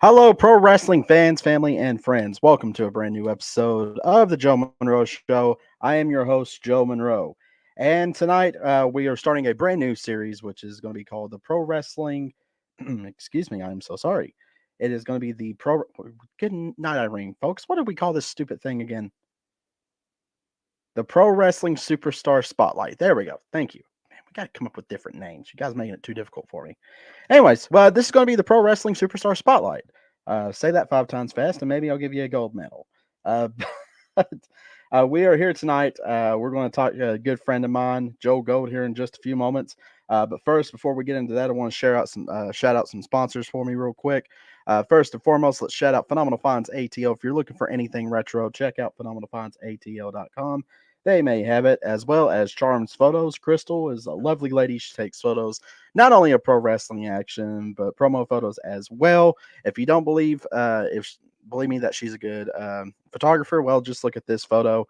Hello, pro wrestling fans, family, and friends. Welcome to a brand new episode of the Joe Monroe Show. I am your host, Joe Monroe. And tonight we are starting a brand new series, which is going to be called the Pro Wrestling. Excuse me, I'm so sorry. It is going to be the Pro. Good night, Irene, folks. What do we call this stupid thing again? The Pro Wrestling Superstar Spotlight. There we go. Thank you. Man, we got to come up with different names. You guys are making it too difficult for me. Anyways, well, this is going to be the Pro Wrestling Superstar Spotlight. Say that 5 times fast, and maybe I'll give you a gold medal. But we are here tonight. We're going to talk to a good friend of mine, Joe Gold, here in just a few moments. But first, before we get into that, I want to shout out some sponsors for me real quick. First and foremost, let's shout out Phenomenal Finds ATL. If you're looking for anything retro, check out phenomenalfindsatl.com. They may have it, as well as Charms Photos. Crystal is a lovely lady. She takes photos not only of pro wrestling action, but promo photos as well. If you don't believe me that she's a good photographer, well, just look at this photo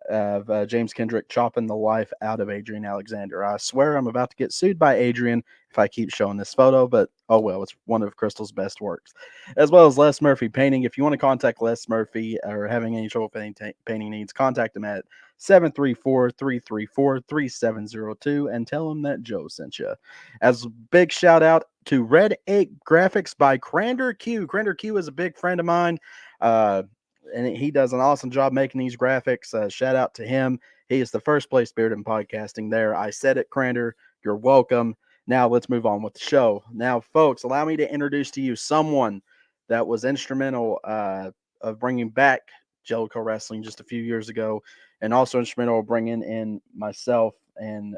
of James Kendrick chopping the life out of Adrian Alexander. I swear I'm about to get sued by Adrian if I keep showing this photo, but oh well, it's one of Crystal's best works. As well as Les Murphy Painting. If you want to contact Les Murphy or having any trouble painting needs, contact him at 734-334-3702 and tell him that Joe sent you. As a big shout out to Red 8 Graphics by Crander Q. Crander Q is a big friend of mine. And he does an awesome job making these graphics. Shout out to him. He is the first place spirit in podcasting there. I said it, Crander. You're welcome. Now let's move on with the show. Now, folks, allow me to introduce to you someone that was instrumental of bringing back Jellicoe Wrestling just a few years ago, and also instrumental of bringing in myself and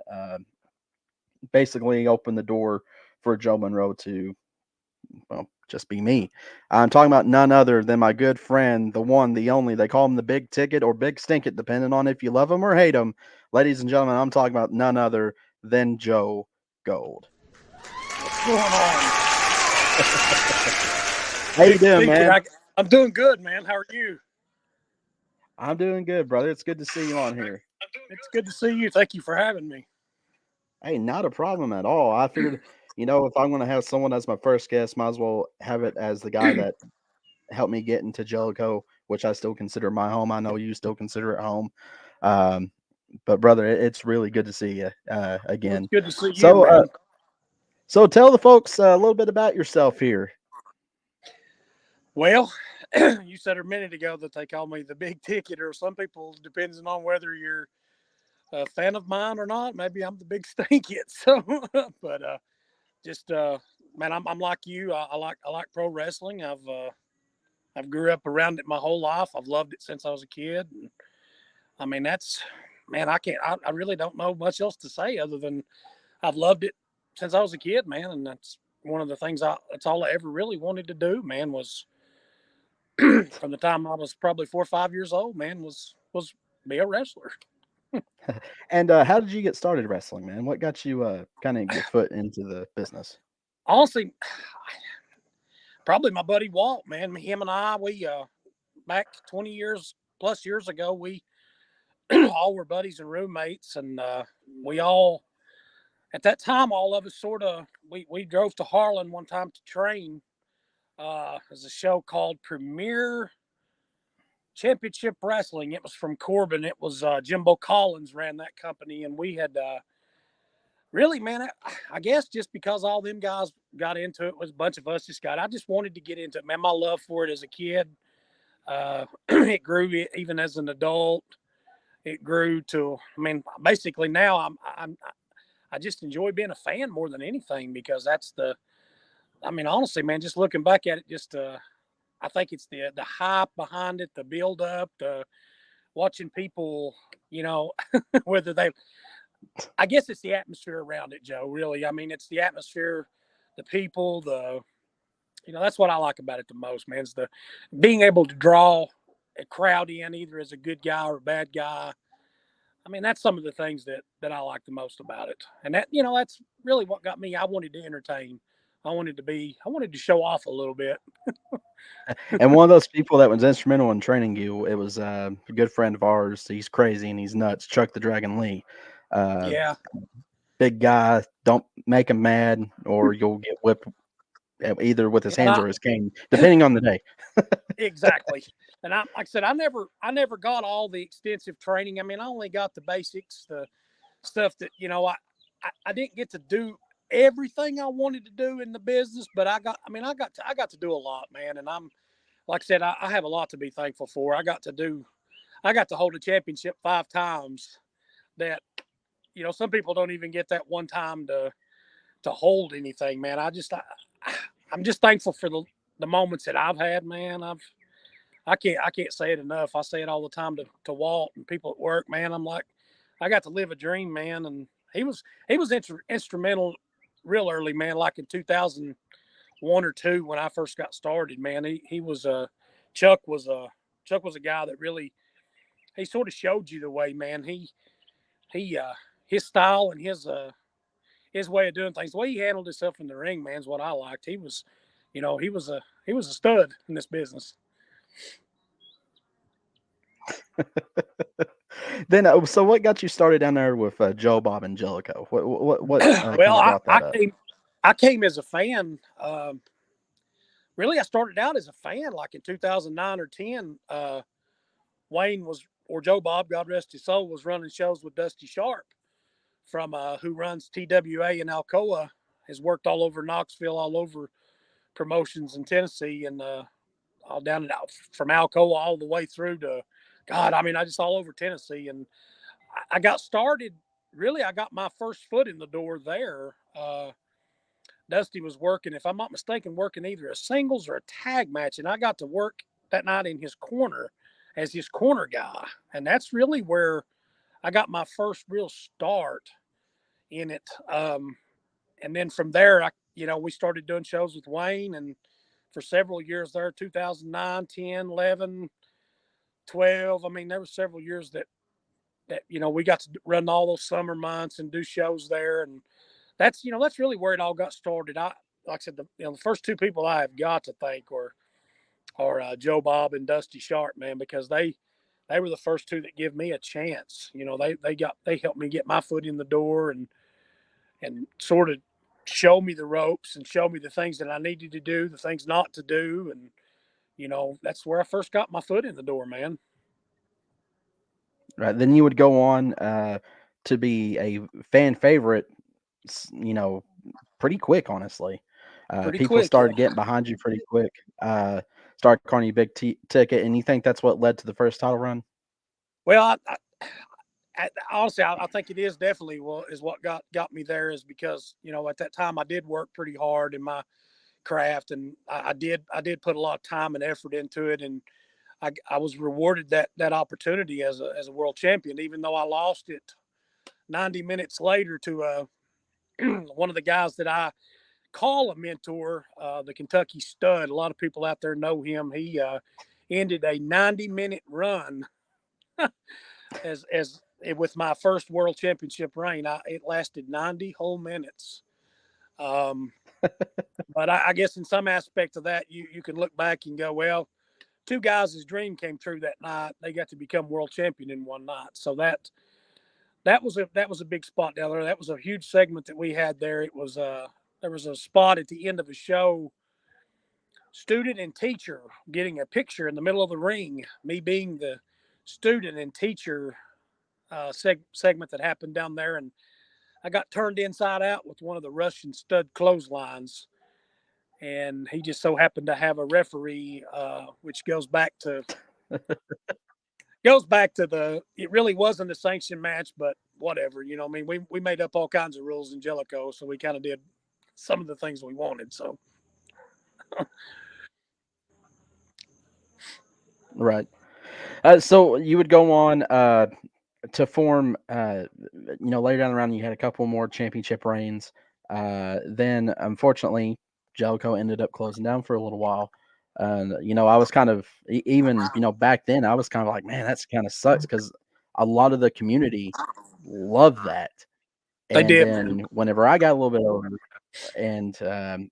basically open the door for Joe Monroe to, well, just be me. I'm talking about none other than my good friend, the one, the only. They call him the Big Ticket or Big Stinkit, depending on if you love him or hate him. Ladies and gentlemen, I'm talking about none other than Joe Gold. What's going on? How you doing, man? I'm doing good, man. How are you? I'm doing good, brother. It's good to see you on here. It's good to see you. Thank you for having me. Hey, not a problem at all. I figured, if I'm going to have someone as my first guest, might as well have it as the guy that helped me get into Jellicoe, which I still consider my home. I know you still consider it home. But brother, it's really good to see you again. It's good to see you, man. So tell the folks a little bit about yourself here. Well, you said a minute ago that they call me the Big Ticket, or some people, depends on whether you're a fan of mine or not. Maybe I'm the Big Stinkit. So, but man, I'm like you. I like pro wrestling. I've grew up around it my whole life. I've loved it since I was a kid. And, I mean, I really don't know much else to say other than I've loved it since I was a kid, man. And that's one of the things that's all I ever really wanted to do, man, was from the time I was probably 4 or 5 years old, man, was be a wrestler. And how did you get started wrestling, man? What got you kind of your foot into the business? Honestly, probably my buddy Walt, man. Him and I, we back 20 years plus years ago, we all were buddies and roommates, and we all, at that time, all of us we drove to Harlan one time to train. There's a show called Premier Championship Wrestling. It was from Corbin. It was Jimbo Collins ran that company, and we had really, man, I guess just because all them guys got into it, was a bunch of us I just wanted to get into it, man. My love for it as a kid, it grew even as an adult. It grew to, I mean, basically now I just enjoy being a fan more than anything, because I mean, honestly, man, just looking back at it, I think it's the hype behind it, the build up, the watching people, whether I guess it's the atmosphere around it, Joe, really. I mean, it's the atmosphere, the people, that's what I like about it the most, man, is the being able to draw a crowd in, either as a good guy or a bad guy. I mean, that's some of the things that I like the most about it. And that's really what got me. I wanted to entertain. I wanted to show off a little bit. And one of those people that was instrumental in training you, it was a good friend of ours. He's crazy and he's nuts. Chuck the Dragon Lee. Uh, Yeah, Big guy, don't make him mad, or you'll get whipped either with his and hands or his cane, depending on the day. exactly. And like I said, I never got all the extensive training. I mean, I only got the basics, the stuff that I didn't get to do everything I wanted to do in the business, but I got to do a lot, man. And I'm like I said, I have a lot to be thankful for. I got to hold a championship 5 times. That some people don't even get that one time to hold anything, man. I'm just thankful for the moments that I've had, man. I can't say it enough. I say it all the time to Walt and people at work, man. I'm like, I got to live a dream, man. And he was instrumental real early, man. Like in 2001 or two when I first got started, man. He was Chuck was a Chuck was a guy that really he sort of showed you the way, man. He his style and his way of doing things, the way he handled himself in the ring, man, is what I liked. He was a stud in this business. Then, so what got you started down there with Joe, Bob, and Jellicoe? What kind Well, of I, brought I that up? came I came as a fan. Really, I started out as a fan, like in 2009 or 10. Wayne was or Joe Bob, God rest his soul, was running shows with Dusty Sharp from who runs TWA in Alcoa. Has worked all over Knoxville, all over promotions in Tennessee, and all down and out from Alcoa all the way through to God. I mean, I just all over Tennessee, and I got started. Really, I got my first foot in the door there. Dusty was working, if I'm not mistaken, working either a singles or a tag match, and I got to work that night in his corner as his corner guy, and that's really where I got my first real start in it. And then from there, we started doing shows with Wayne, and for several years there, 2009, 10, 11, 12. I mean, there were several years that we got to run all those summer months and do shows there, and that's really where it all got started. Like I said, the first two people I have got to thank are Joe Bob and Dusty Sharp, man, because they were the first two that give me a chance. They helped me get my foot in the door and sort of show me the ropes and show me the things that I needed to do, the things not to do, and that's where I first got my foot in the door, man. Right. Then you would go on to be a fan favorite, you know, pretty quick, honestly. Pretty People quick, yeah. started getting behind you pretty quick. Started calling you big ticket, and you think that's what led to the first title run? Well, honestly, I think it is definitely what got me there is because at that time I did work pretty hard in my craft, and I did put a lot of time and effort into it, and I was rewarded that opportunity as a world champion, even though I lost it 90 minutes later to one of the guys that I call a mentor, the Kentucky Stud. A lot of people out there know him. He ended a 90-minute run as with my first world championship reign. It lasted 90 whole minutes. Um, but I guess in some aspect of that, you can look back and go, well, two guys' dream came true that night. They got to become world champion in one night. So that was a big spot down there. That was a huge segment that we had there. It was there was a spot at the end of the show, student and teacher getting a picture in the middle of the ring. Me being the student and teacher segment that happened down there, and I got turned inside out with one of the Russian stud clotheslines, and he just so happened to have a referee, which goes back to the. It really wasn't a sanctioned match, but whatever. I mean, we made up all kinds of rules in Jellicoe, so we kind of did some of the things we wanted. So Right. So you would go on to form, later down the round, you had a couple more championship reigns. Then, unfortunately, Jellicoe ended up closing down for a little while. And, I was kind of, even, back then, I was kind of like, man, that's kind of sucks because a lot of the community loved that. they And did, man. then whenever I got a little bit older, and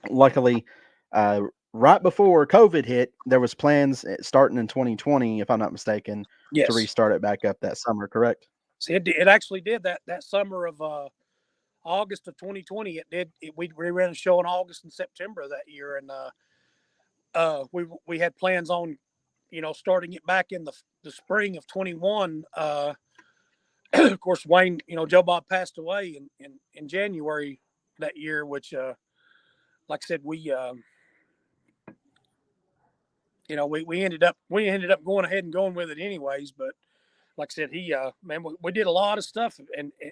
luckily, uh, right before COVID hit, there was plans starting in 2020, if I'm not mistaken, to Yes, restart it back up that summer. Correct? See, it actually did that summer of August of 2020. It did. We ran a show in August and September of that year, and we had plans on, starting it back in the spring of 21. Of course, Wayne, Joe Bob passed away in January that year, which, like I said, we ended up going ahead and going with it anyways. But like I said, man, we did a lot of stuff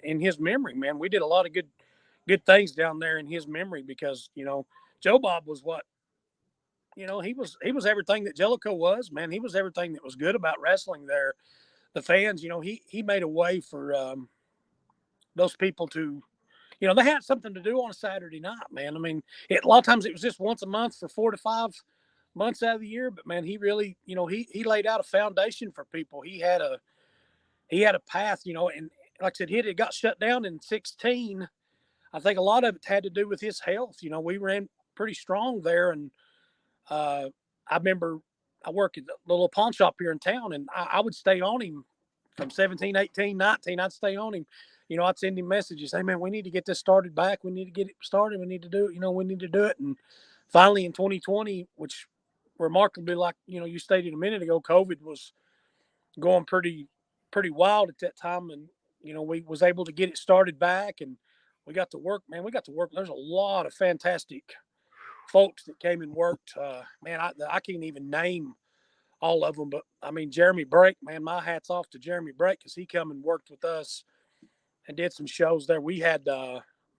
in his memory, man. We did a lot of good things down there in his memory because Joe Bob was what he was everything that Jellicoe was, man. He was everything that was good about wrestling there. The fans, he made a way for those people to, they had something to do on a Saturday night, man. I mean, a lot of times it was just once a month for 4 to 5 months out of the year, but man, he really, he laid out a foundation for people. He had a path, and like I said, he had got shut down in 16. I think a lot of it had to do with his health. We ran pretty strong there, and I remember I worked at the little pawn shop here in town, and I would stay on him from 17, 18, 19. I'd stay on him. I'd send him messages. Hey, man, we need to get this started back. We need to get it started. We need to do it. We need to do it. And finally in 2020, which remarkably, like, you stated a minute ago, COVID was going pretty wild at that time. And, we was able to get it started back, and we got to work, man. We got to work. There's a lot of fantastic folks that came and worked. Man, I can't even name all of them, but I mean, Jeremy Brake, man, my hat's off to Jeremy Brake because he come and worked with us and did some shows there. We had,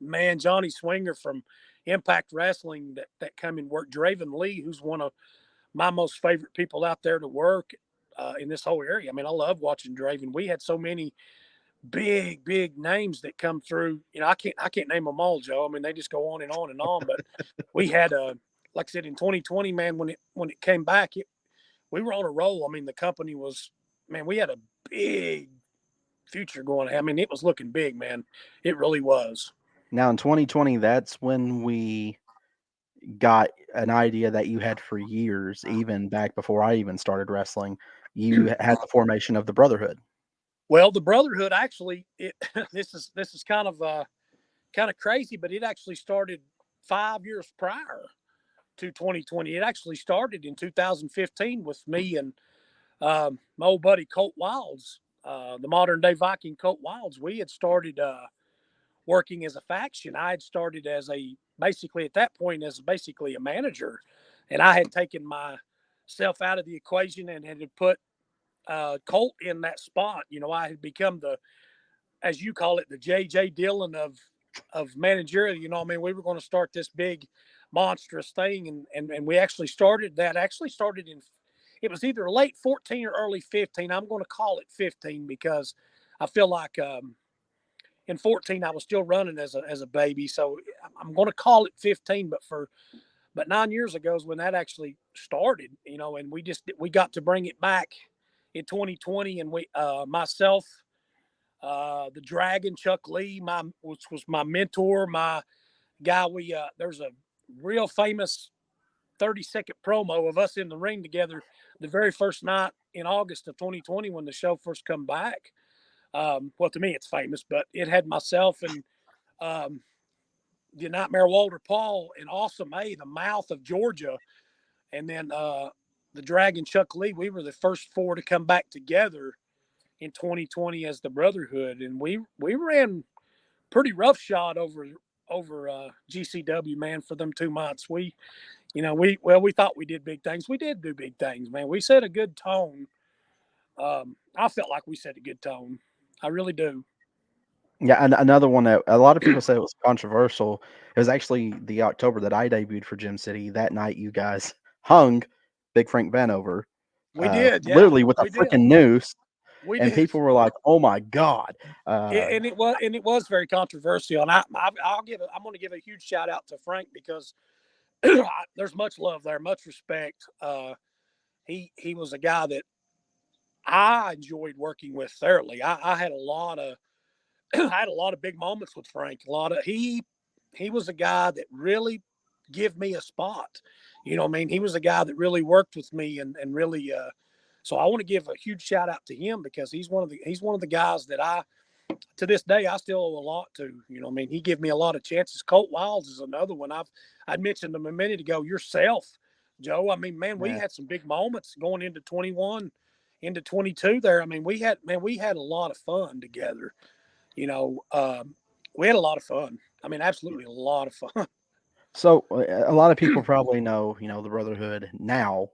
man, Johnny Swinger from Impact Wrestling that come and worked. Draven Lee, who's one of my most favorite people out there to work in this whole area. I mean, I love watching Draven. We had so many big names that come through. I can't name them all, Joe. I mean, they just go on and on and on. But we had like I said, in 2020, man, when it came back, we were on a roll. I mean, the company was, man, we had a big future going. I mean, it was looking big, man. It really was. Now in 2020, that's when we got an idea that you had for years, even back before I even started wrestling. You had the formation of the Brotherhood. Well, the Brotherhood actually, this is kind of crazy, but it actually started 5 years prior to 2020. It actually started in 2015 with me and my old buddy Colt Wilds, the modern day Viking Colt Wilds. We had started working as a faction. I had started as basically at that point as basically a manager, and I had taken myself out of the equation and had put Colt in that spot. I had become as you call it, the J.J. Dillon of managerial. I mean, we were going to start this big monstrous thing, and we actually started that. Actually started it was either late 14 or early 15. I'm going to call it 15 because I feel like in 14 I was still running as a baby, so I'm going to call it 15. But 9 years ago is when that actually started, and we got to bring it back in 2020, and we myself, the Dragon Chuck Lee, which was my mentor, my guy. There's a real famous 30-second promo of us in the ring together the very first night in August of 2020 when the show first come back. Well, to me, it's famous, but it had myself and the Nightmare Walter Paul and Awesome A, the Mouth of Georgia, and then the Dragon Chuck Lee. We were the first four to come back together in 2020 as the Brotherhood, and we ran pretty roughshod over GCW, man, for them 2 months. We thought we did big things. We did do big things, man. We set a good tone. I felt like we set a good tone. I really do. Yeah, and another one that a lot of people said was controversial. It was actually the October that I debuted for Gym City. That night, you guys hung Big Frank Vanover, We did, yeah, literally with a we did, freaking noose, we and did. people were like, "Oh my god!" And it was very controversial. And I'm going to give a huge shout out to Frank because there's much love there, much respect. He was a guy that I enjoyed working with thoroughly. I had a lot of I had a lot of big moments with Frank. He was a guy that really give me a spot. I mean, he was a guy that really worked with me and really So I want to give a huge shout out to him because he's one of the guys that to this day I still owe a lot to. I mean, he gave me a lot of chances. Colt Wiles is another one. I'd mentioned him a minute ago. Yourself, Joe. I mean, man, we had some big moments going into 21, into 22 there. I mean, we had a lot of fun together. We had a lot of fun. I mean, absolutely a lot of fun. So a lot of people probably know, the Brotherhood now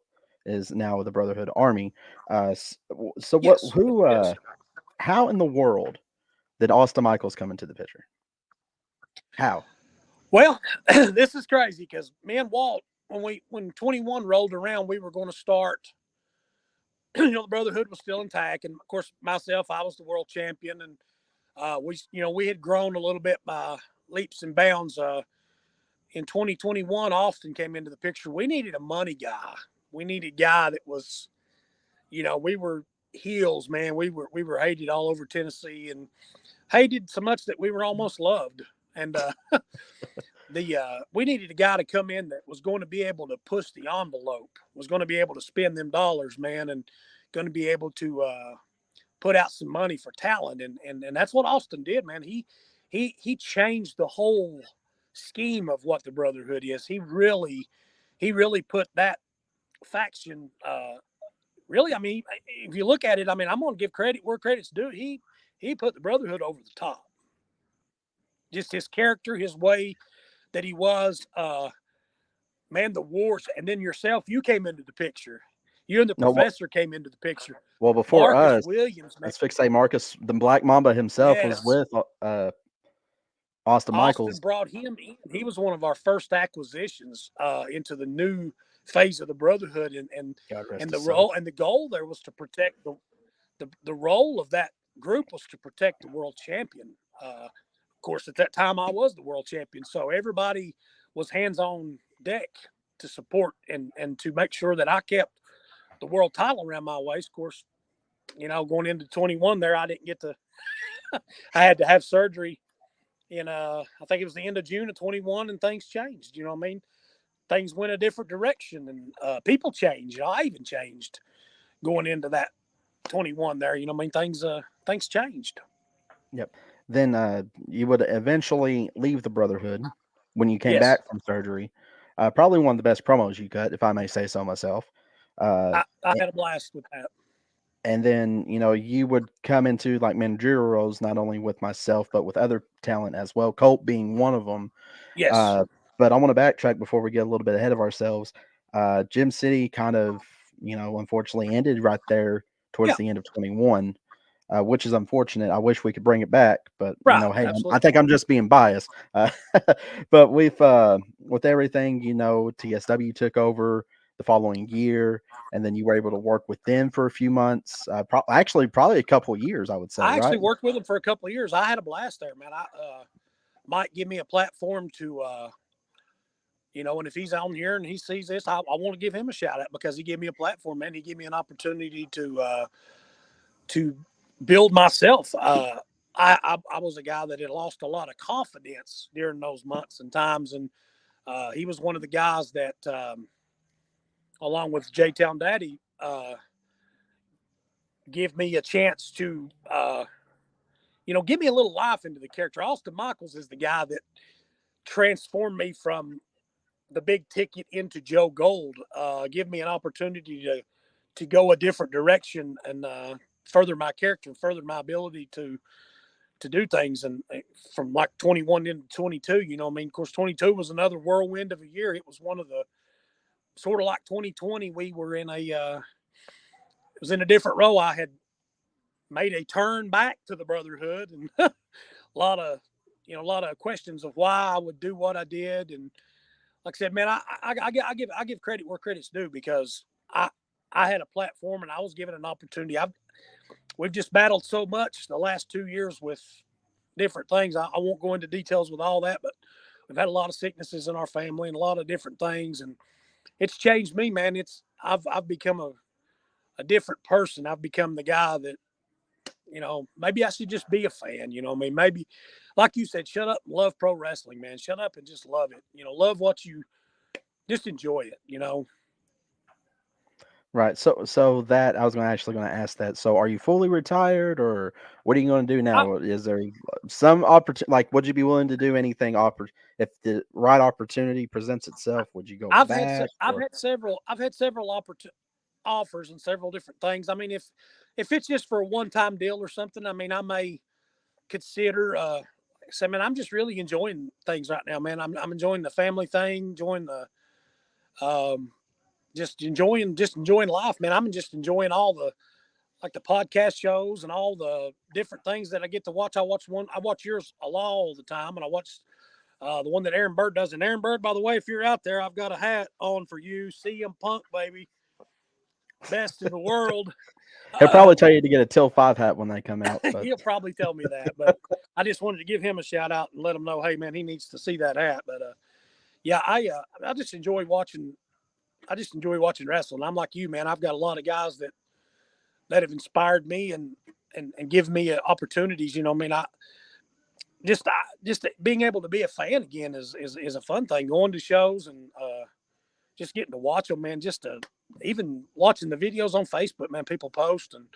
is now the Brotherhood Army. So what? Yes, Who? yes. How in the world did Austin Michaels come into the picture? How? Well, this is crazy because me and Walt, when 21 rolled around, we were going to start. The Brotherhood was still intact, and of course, myself, I was the world champion, and we had grown a little bit by leaps and bounds. In 2021, Austin came into the picture. We needed a money guy. We needed a guy that was, we were heels, man. We were hated all over Tennessee and hated so much that we were almost loved. And we needed a guy to come in that was going to be able to push the envelope, was going to be able to spend them dollars, man, and going to be able to put out some money for talent. And that's what Austin did, man. He changed the whole scheme of what the Brotherhood is. He really put that faction. Really, I mean, if you look at it, I mean, I'm going to give credit where credit's due. He put the Brotherhood over the top. Just his character, his way that he was. Man, the wars, and then yourself, you came into the picture. You and the No. professor came into the picture. Well, before Marcus us, Williams, man. let's fix say Marcus, the Black Mamba himself, was Yes. with Austin Austin Michaels. brought him in. He was one of our first acquisitions into the new phase of the Brotherhood, God rest and his the soul. role and the goal there was to protect the role of that group was to protect the world champion. Of course, at that time I was the world champion, so everybody was hands on deck to support and to make sure that I kept the world title around my waist. Of course, going into 21 there, I didn't get to. I had to have surgery in I think it was the end of June of 21, and things changed. You know what I mean? Things went a different direction, and people changed. I even changed going into that 21 there. You know what I mean? Things changed. Yep. Then you would eventually leave the Brotherhood when you came Yes, back from surgery. Probably one of the best promos you cut, if I may say so myself. Uh, I had a blast with that. and then you would come into like managerial roles, not only with myself but with other talent as well, Colt being one of them. Yes. But I want to backtrack before we get a little bit ahead of ourselves. Gym City kind of unfortunately ended right there towards Yeah. the end of 21, which is unfortunate. I wish we could bring it back, but Right. hey, I Absolutely. think I'm just being biased. But with everything, TSW took over the following year, and then you were able to work with them for a few months. Actually, probably a couple of years, I would say, I actually right? worked with him for a couple of years. I had a blast there, man. I might give me a platform to and if he's on here and he sees this, I want to give him a shout out because he gave me a platform, man. He gave me an opportunity to build myself. I was a guy that had lost a lot of confidence during those months and times, and he was one of the guys that, along with J Town Daddy, give me a chance to, give me a little life into the character. Austin Michaels is the guy that transformed me from the big ticket into Joe Gold. Give me an opportunity to go a different direction and further my character and further my ability to do things. And from like 21 into 22, of course, 22 was another whirlwind of a year. It was one of the sort of like 2020. We were it was in a different role. I had made a turn back to the Brotherhood and a lot of, a lot of questions of why I would do what I did. And like I said, man, I give credit where credit's due because I had a platform and I was given an opportunity. We've just battled so much the last 2 years with different things. I won't go into details with all that, but we've had a lot of sicknesses in our family and a lot of different things, and it's changed me, man. I've become a different person. I've become the guy that maybe I should just be a fan. Maybe like you said, shut up and love pro wrestling, man. Shut up and just love it. Love what you just enjoy it. Right. So that I was going to ask that. So are you fully retired, or what are you going to do I, now? Is there some opportunity? Like, would you be willing to do anything? If the right opportunity presents itself, would you go back? Or I've had several offers and several different things. I mean, if it's just for a one time deal or something, I mean, I may consider. So, I mean, I'm just really enjoying things right now, man. I'm enjoying the family thing, enjoying the um, just enjoying life, man. I'm just enjoying all the like the podcast shows and all the different things that I get to watch. I watch yours a lot all the time, and I watch the one that Aaron Bird does. And Aaron Bird, by the way, if you're out there, I've got a hat on for you. CM Punk, baby, best in the world. he'll Uh, probably tell you to get a Till Five hat when they come out. But he'll probably tell me that, but I just wanted to give him a shout out and let him know, hey man, he needs to see that hat. But yeah, I just enjoy watching. I just enjoy watching wrestling. I'm like you, man. I've got a lot of guys that have inspired me and give me opportunities. You know, I mean, just being able to be a fan again is a fun thing. Going to shows and just getting to watch them, man. Just even watching the videos on Facebook, man. People post and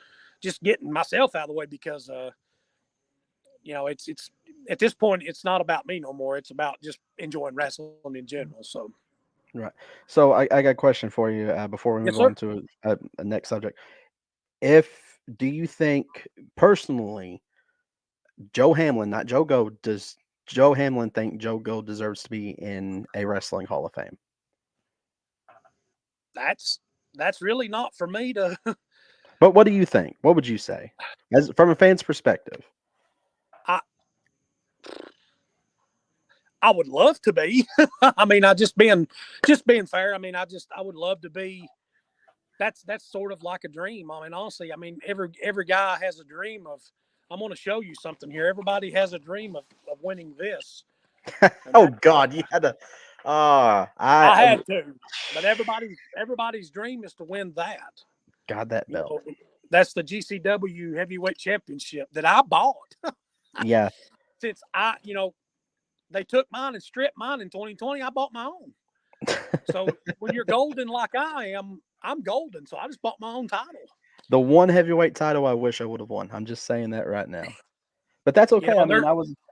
just getting myself out of the way because you know it's at this point it's not about me no more. It's about just enjoying wrestling in general. So right. So I got a question for you before we yes, move sir. on to a next subject. If do you think personally Joe Hamlin, not Joe Gold, does Joe Hamlin think Joe Gold deserves to be in a wrestling Hall of Fame? That's that's really not for me to. But what do you think? What would you say, as from a fan's perspective? I I would love to be. I mean, I just being fair. I mean, I would love to be. That's sort of like a dream. I mean, honestly, I mean, every guy has a dream of. I'm going to show you something here. Everybody has a dream of winning this, and Oh that God, you had to. I I had to. But everybody's dream is to win that. got that You belt. know, that's the GCW Heavyweight Championship that I bought. Yeah, Since they took mine and stripped mine in 2020, I bought my own. So when you're golden like I am, I'm golden. So I just bought my own title. the one heavyweight title I wish I would have won. I'm just saying that right now. But that's You okay. know, I mean,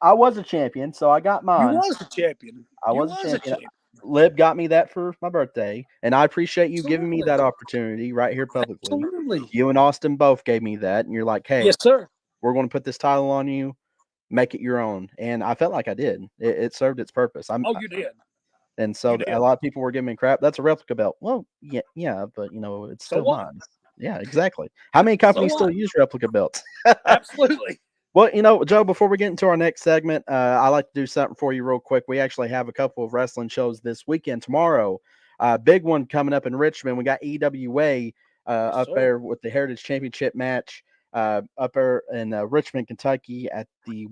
I was a champion, so I got you mine. was a champion. I You was a was a champion. champion. Lib got me that for my birthday, and I appreciate you giving me Absolutely. that opportunity right here publicly. Absolutely. You and Austin both gave me that, and you're like, Yes, "Hey, sir. we're going to put this title on you, make it your own." And I felt like I did. It served its purpose. Oh, you did. And You so a did. lot of people were giving me crap. That's a replica belt. Well, yeah, yeah, but it's So still what? mine. Yeah, exactly. How many So companies still what? use replica belts? Absolutely. Well, Joe, before we get into our next segment, I like to do something for you real quick. We actually have a couple of wrestling shows this weekend. Tomorrow, big one coming up in Richmond. We got EWA Yes, up sir. there with the Heritage Championship match up there in Richmond, Kentucky at the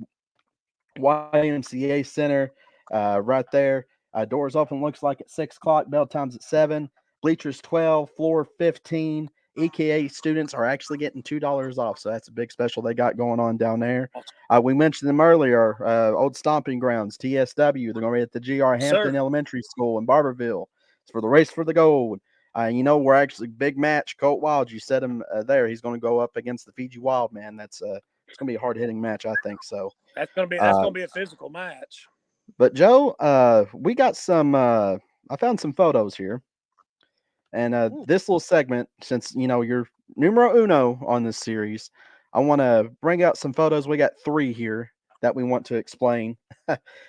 YMCA Center right there. Doors open, looks like at 6 o'clock. Bell time's at 7. Bleachers 12, floor 15. EKA students are actually getting $2 off. So that's a big special they got going on down there. Awesome. We mentioned them earlier. Old Stomping Grounds, TSW. They're going to be at the GR Yes, Hampton sir. Elementary School in Barberville. It's for the race for the gold. We're actually big match. Colt Wild, you said him there. He's going to go up against the Fiji Wild man. It's going to be a hard hitting match, I think. So, That's uh, gonna be a physical match. but Joe, we got some. I found some photos here, and Hmm. this little segment, since you're numero uno on this series, I want to bring out some photos. We got three here that we want to explain,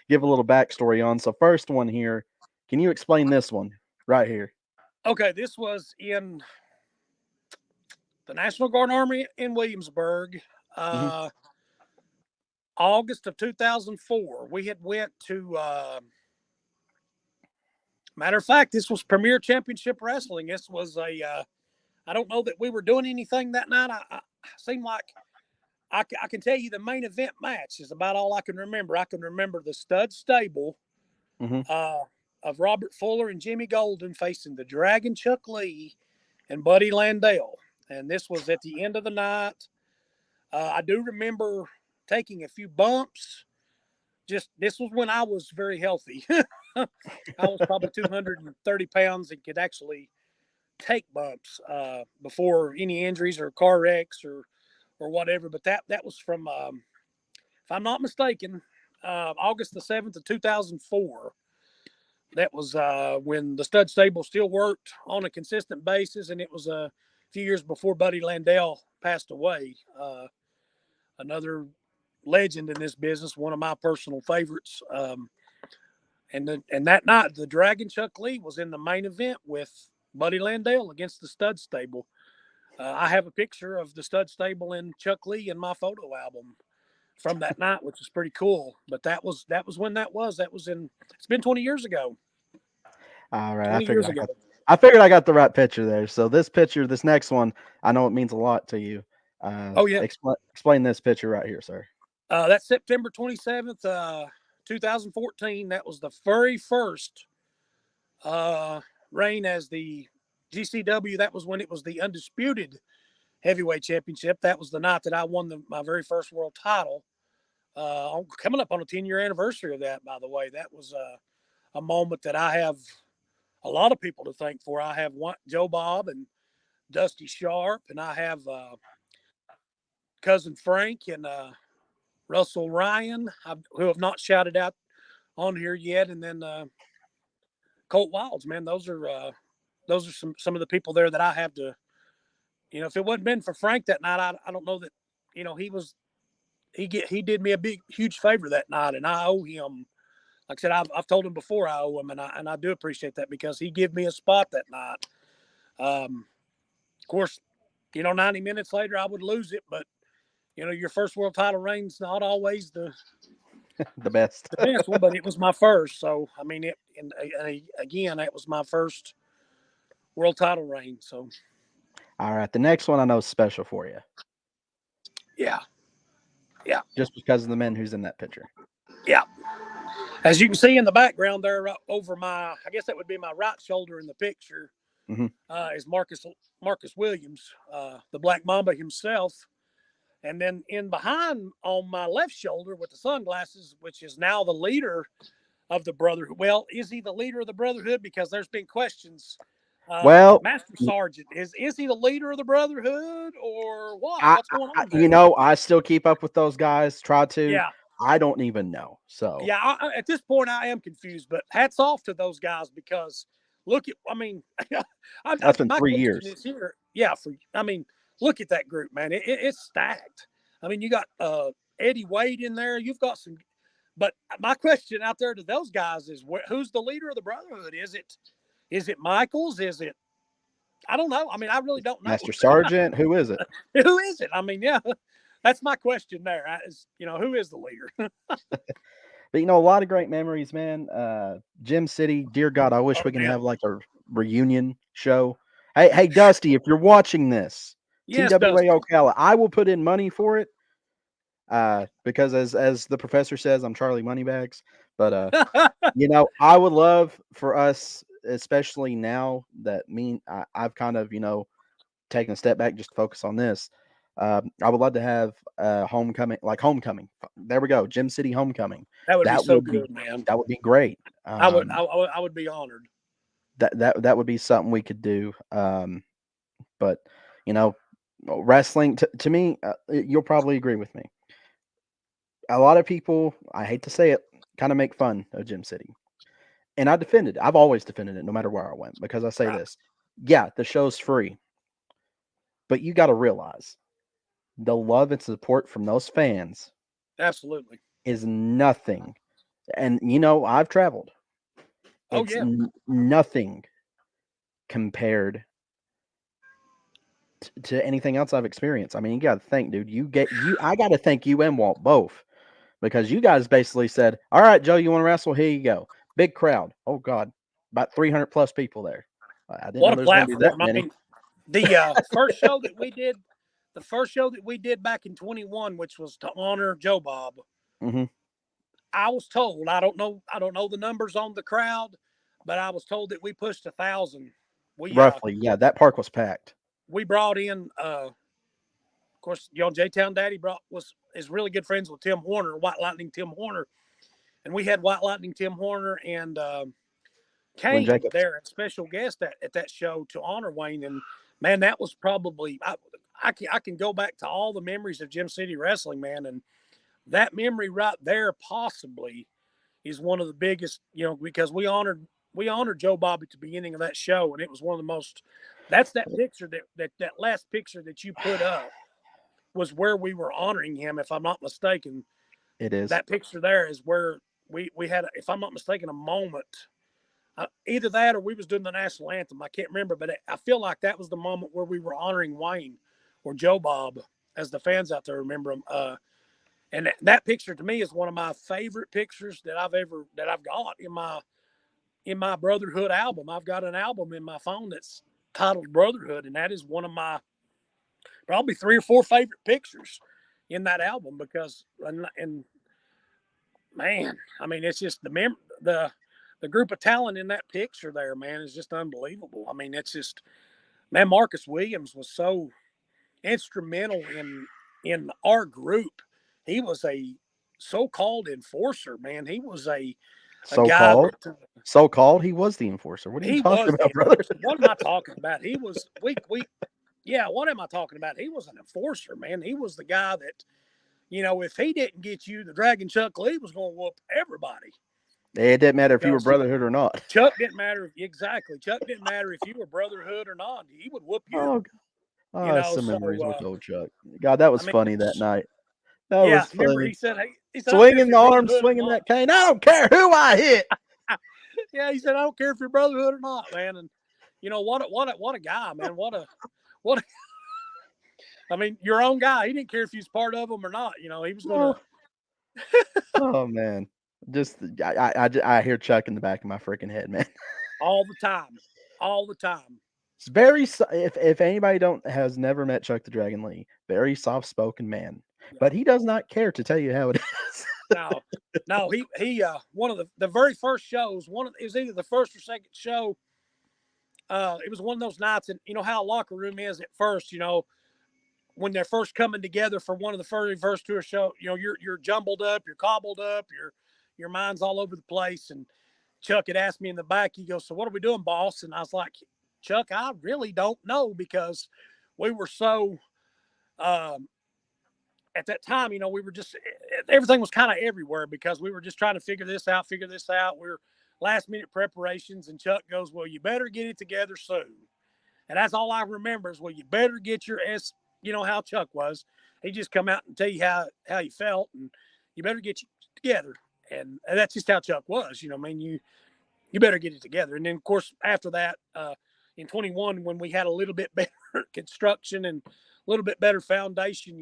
give a little backstory on. So, first one here, can you explain this one right here? Okay, this was in the National Guard Army in Williamsburg, Hmm. uh, August of 2004. We had went to. Matter of fact, this was Premier Championship Wrestling. This was a. I don't know that we were doing anything that night. I seemed like I can tell you the main event match is about all I can remember. I can remember the stud stable Hmm. uh, of Robert Fuller and Jimmy Golden facing the Dragon Chuck Lee and Buddy Landell. And this was at the end of the night. I do remember taking a few bumps. Just this was when I was very healthy. I was probably 230 pounds and could actually take bumps before any injuries or car wrecks or whatever. But that was from, if I'm not mistaken, August the 7th of 2004. That was when the stud stable still worked on a consistent basis, and it was a few years before Buddy Landell passed away. Another legend in this business, one of my personal favorites. And that night, the Dragon Chuck Lee was in the main event with Buddy Landell against the stud stable. I have a picture of the stud stable and Chuck Lee in my photo album from that night, which is pretty cool. But that was when that was. That was in. It's been 20 years ago. All right, 20 years ago. I figured I got the right picture there. So this picture, this next one, I know it means a lot to you. Oh yeah. Explain this picture right here, sir. That's September 27th, 2014. That was the very first reign as the GCW. That was when it was the undisputed heavyweight championship. That was the night that I won my very first world title. Coming up on a 10-year anniversary of that, by the way. That was a moment that I have a lot of people to thank for. I have Joe Bob and Dusty Sharp, and I have cousin Frank and Russell Ryan, who have not shouted out on here yet, and then Colt Wilds. Man, those are some of the people there that I have to. If it wasn't been for Frank that night, I don't know that. He did me a huge favor that night, and I owe him. Like I said, I've told him before I owe him, and I do appreciate that because he gave me a spot that night. Of course, 90 minutes later I would lose it, but your first world title reign's not always the best. the best one, but it was my first. So I mean, again, that was my first world title reign. So, all right, the next one I know is special for you. Yeah. Just because of the men who's in that picture. Yeah. As you can see in the background there, over I guess that would be my right shoulder in the picture, is Marcus Williams, the Black Mamba himself. And then in behind on my left shoulder with the sunglasses, which is now the leader of the Brotherhood. Well, is he the leader of the Brotherhood? Because there's been questions. Master Sergeant, is he the leader of the Brotherhood or what? What's going on there? I still keep up with those guys. Try to. Yeah. I don't even know. So yeah, at this point I am confused. But hats off to those guys because look at. I mean, that's been 3 years. Here, yeah. Look at that group, man. It's stacked. I mean, you got Eddie Wade in there. You've got some. But my question out there to those guys is, who's the leader of the Brotherhood? Is it Michaels? Is it? I don't know. I mean, I really don't know. Master Sergeant? Who is it? Who is it? I mean, yeah, that's my question there. Who is the leader? But a lot of great memories, man. Gym City, dear God, I wish we can have like a reunion show. Hey, Dusty, if you're watching this, yes, TWA Dusty. Ocala, I will put in money for it. Because as the professor says, I'm Charlie Moneybags. But I would love for us, especially now that I've kind of taken a step back just to focus on this. I would love to have homecoming. There we go, Gym City homecoming. That would be so good, man. That would be great. I would be honored. That would be something we could do. But wrestling to me, you'll probably agree with me. A lot of people, I hate to say it, kind of make fun of Gym City, and I've always defended it, no matter where I went, because I say this: yeah, the show's free, but you got to realize the love and support from those fans absolutely is nothing. And I've traveled. It's nothing compared to anything else I've experienced. I mean, you got to think, dude. I got to thank you and Walt both, because you guys basically said, "All right, Joe, you want to wrestle? Here you go." Big crowd. Oh God, about 300 plus people there. I didn't know there's going to be that many. I mean, the first show that we did back in 21, which was to honor Joe Bob. Mm-hmm. I was told, I don't know the numbers on the crowd, but I was told that we pushed 1,000. Roughly, yeah, that park was packed. We brought in, of course, J-Town Daddy is really good friends with Tim Horner, White Lightning Tim Horner, and we had White Lightning Tim Horner and Glenn came Jacobs. there as special guest at that show to honor Wayne. And man, that was probably I can go back to all the memories of Gym City Wrestling, man, and that memory right there possibly is one of the biggest, because we honored Joe Bob at the beginning of that show, and it was one of the most. That's that picture that last picture that you put up was where we were honoring him, if I'm not mistaken. It is. That picture there is where we had, if I'm not mistaken, a moment. Either that or we was doing the national anthem. I can't remember, but I feel like that was the moment where we were honoring Wayne or Joe Bob, as the fans out there remember him. And that picture to me is one of my favorite pictures that I've got in my Brotherhood album. I've got an album in my phone that's titled Brotherhood, and that is one of my probably 3 or 4 favorite pictures in that album because and man, I mean, it's just the group of talent in that picture there, man, is just unbelievable. I mean, it's just, man, Marcus Williams was so instrumental in our group. He was a so-called enforcer, man. He was a guy So-called. that So-called. He was the enforcer. What are you he talking was the about, brother? enforcer. What am I talking about? He was we yeah, what am I talking about? He was an enforcer, man. He was the guy that, if he didn't get you, the Dragon Chuck Lee was going to whoop everybody. It didn't matter if you were Because Brotherhood or not. Chuck didn't matter. Exactly. Chuck didn't matter if you were Brotherhood or not. He would whoop you. Oh, some So, memories with old Chuck. God, that I was mean, funny that night. That yeah, was remember funny. he said, hey, I don't care if Swinging the you're arm, Brotherhood or swinging not. that cane. I don't care who I hit. Yeah, he said, I don't care if you're Brotherhood or not, man. And, what a guy, man. What a, I mean, your own guy. He didn't care if he was part of them or not. He was going to. Oh, oh man. Just I hear Chuck in the back of my freaking head, man. All the time. All the time. It's very if anybody don't has never met Chuck the Dragon Lee, very soft spoken man, Yeah. but he does not care to tell you how it is. No, he one of the very first shows, it was either the first or second show. It was one of those nights, and you know how a locker room is at first, when they're first coming together for one of the very first tour show, you're jumbled up, you're cobbled up, your mind's all over the place. And Chuck had asked me in the back, he goes, so what are we doing, boss? And I was like, Chuck, I really don't know, because we were so at that time, we were just, everything was kind of everywhere because we were just trying to figure this out. We were last minute preparations. And Chuck goes, well, you better get it together soon. And that's all I remember is, well, you better get your how Chuck was. He just come out and tell you how he felt, and you better get you together. And that's just how Chuck was. I mean, you better get it together. And then, of course, after that, in 21, when we had a little bit better construction and a little bit better foundation,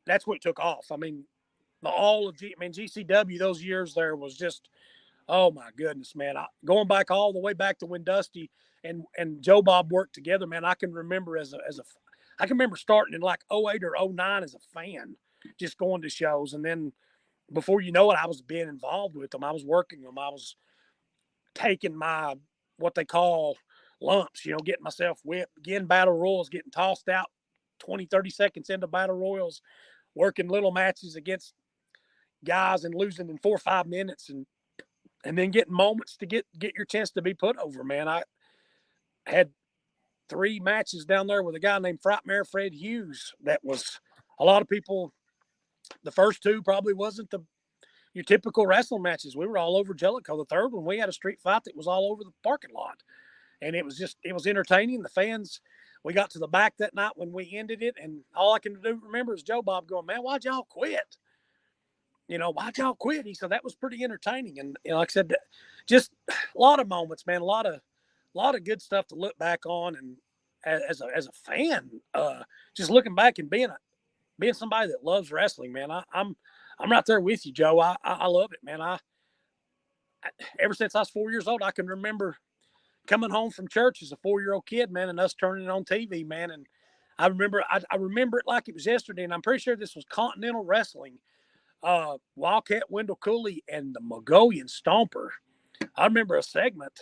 that's what took off. I mean, GCW those years there was just, oh my goodness, man! Going back all the way back to when Dusty and Joe Bob worked together, man. I can remember I can remember starting in like 08 or 09 as a fan, just going to shows, and then before you know it, I was being involved with them. I was working them. I was taking my what they call lumps, getting myself whipped, getting battle royals, getting tossed out 20, 30 seconds into battle royals, working little matches against guys and losing in 4 or 5 minutes, and then getting moments to get your chance to be put over, man. I had 3 matches down there with a guy named Frightmare Fred Hughes. That was a lot of people. The first 2 probably wasn't your typical wrestling matches. We were all over Jellicoe. The third one, we had a street fight that was all over the parking lot. And it was entertaining. The fans, we got to the back that night when we ended it, and all I can remember is Joe Bob going, man, why'd y'all quit? Why'd y'all quit? He said, that was pretty entertaining. And like I said, just a lot of moments, man, a lot of good stuff to look back on. And as a fan, just looking back and being somebody that loves wrestling, man, I'm right there with you, Joe. I love it, man. Ever since I was 4 years old, I can remember coming home from church as a 4-year-old kid, man, and us turning it on TV, man. And I remember it like it was yesterday, and I'm pretty sure this was Continental Wrestling. Wildcat Wendell Cooley and the Mongolian Stomper. I remember a segment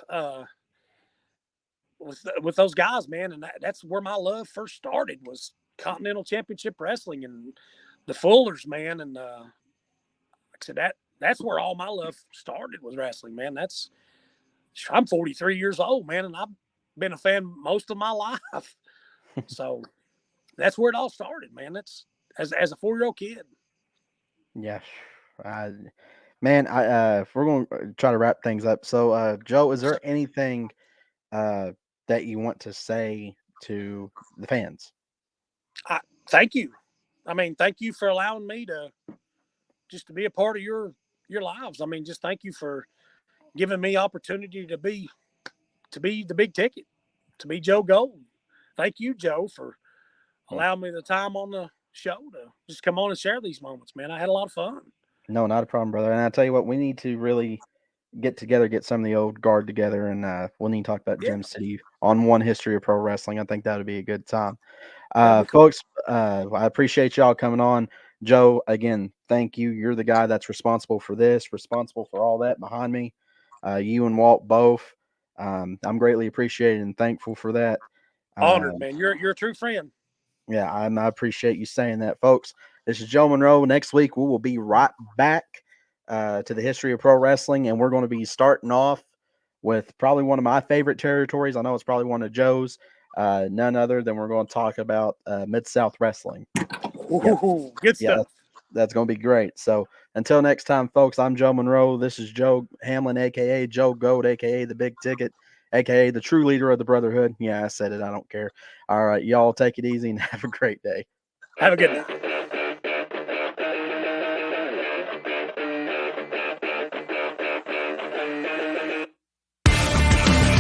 with those guys, man, and that's where my love first started, was Continental Championship Wrestling and the Fullers, man. And like I said, that's where all my love started, was wrestling, man. That's I'm 43 years old, man, and I've been a fan most of my life. So that's where it all started, man. That's as a 4-year-old kid. Yeah, I, man. If we're going to try to wrap things up. So, Joe, is there anything uh, that you want to say to the fans? I thank you. I mean, thank you for allowing me to just to be a part of your lives. I mean, just thank you for giving me opportunity to be the big ticket, to be Joe Gold. Thank you, Joe, for Well, allowing me the time on the show to just come on and share these moments, man. I had a lot of fun. no, not a problem, brother. And I tell you what, we need to really get together, get some of the old guard together, and we'll need to talk about Yeah, Gym City on one history of pro wrestling. I think that would be a good time. that'd be cool. Folks, I appreciate y'all coming on. Joe, again, thank you. You're the guy that's responsible for this, responsible for all that behind me. You and Walt both. I'm greatly appreciated and thankful for that. Honored, Um, man. You're a true friend. yeah, I appreciate you saying that, folks. This is Joe Monroe. Next week, we will be right back to the history of pro wrestling, and we're going to be starting off with probably one of my favorite territories. I know it's probably one of Joe's. None other than we're going to talk about Mid South Wrestling. Yep. Ooh, good Yeah, stuff. that's going to be great. So until next time, folks, I'm Joe Monroe. This is Joe Hamlin, a.k.a. Joe Goat, a.k.a. The Big Ticket, a.k.a. the true leader of the Brotherhood. Yeah, I said it. I don't care. All right, y'all take it easy and have a great day. Have a good day.